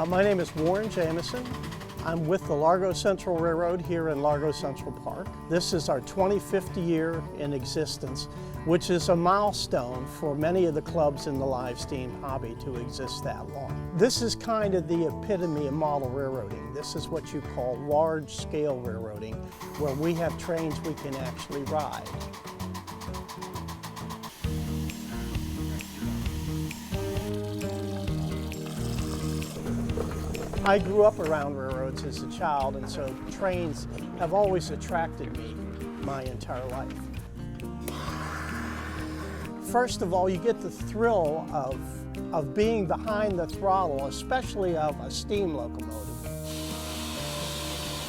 My name is Warren Jamison. I'm with the Largo Central Railroad here in Largo Central Park. This is our 25th year in existence, which is a milestone for many of the clubs in the live steam hobby to exist that long. This is kind of the epitome of model railroading. This is what you call large-scale railroading, where we have trains we can actually ride. I grew up around railroads as a child, and so trains have always attracted me my entire life. First of all, you get the thrill of being behind the throttle, especially of a steam locomotive,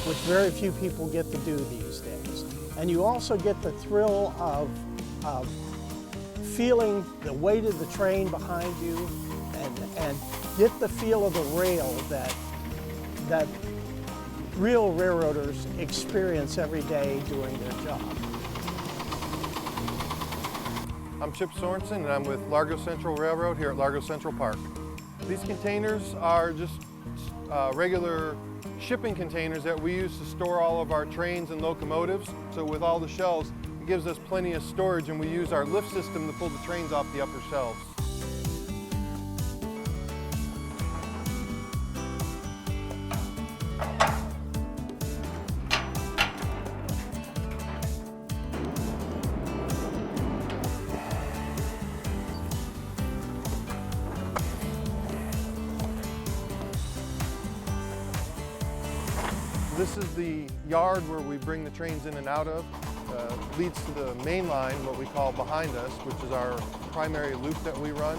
which very few people get to do these days. And you also get the thrill of feeling the weight of the train behind you and get the feel of the rail that real railroaders experience every day doing their job. I'm Chip Sorensen, and I'm with Largo Central Railroad here at Largo Central Park. These containers are just regular shipping containers that we use to store all of our trains and locomotives. So with all the shelves, it gives us plenty of storage, and we use our lift system to pull the trains off the upper shelves. This is the yard where we bring the trains in and out of. Leads to the main line, what we call behind us, which is our primary loop that we run.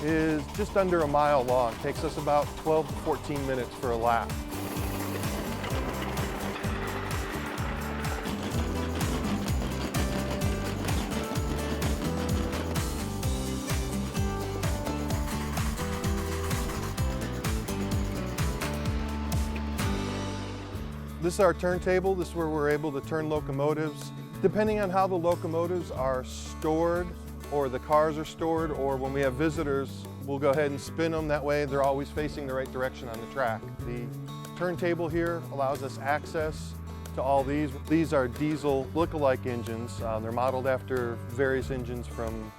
Is just under a mile long. Takes us about 12 to 14 minutes for a lap. This is our turntable. This is where we're able to turn locomotives. Depending on how the locomotives are stored, or the cars are stored, or when we have visitors, we'll go ahead and spin them. That way they're always facing the right direction on the track. The turntable here allows us access to all these. These are diesel look-alike engines. They're modeled after various engines from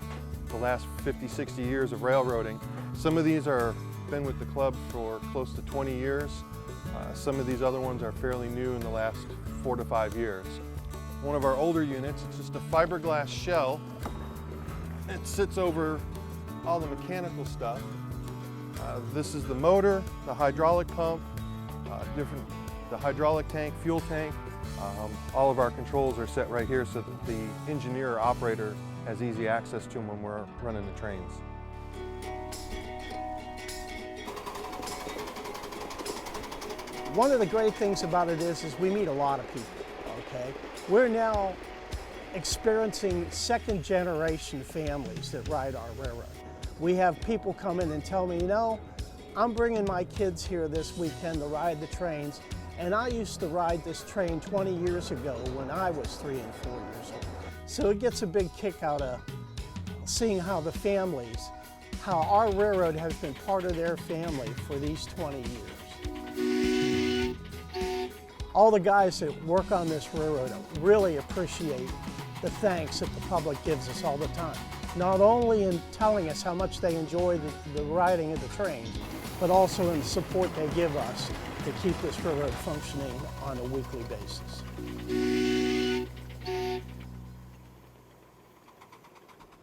the last 50, 60 years of railroading. Some of these are been with the club for close to 20 years. Some of these other ones are fairly new in the last 4 to 5 years. One of our older units, it's just a fiberglass shell. It sits over all the mechanical stuff. This is the motor, the hydraulic pump, the hydraulic tank, fuel tank. All of our controls are set right here so that the engineer or operator has easy access to them when we're running the trains. One of the great things about it is we meet a lot of people, okay? We're now experiencing second generation families that ride our railroad. We have people come in and tell me, you know, I'm bringing my kids here this weekend to ride the trains, and I used to ride this train 20 years ago when I was 3 and 4 years old. So it gets a big kick out of seeing how the families, how our railroad has been part of their family for these 20 years. All the guys that work on this railroad really appreciate the thanks that the public gives us all the time. Not only in telling us how much they enjoy the riding of the trains, but also in the support they give us to keep this railroad functioning on a weekly basis.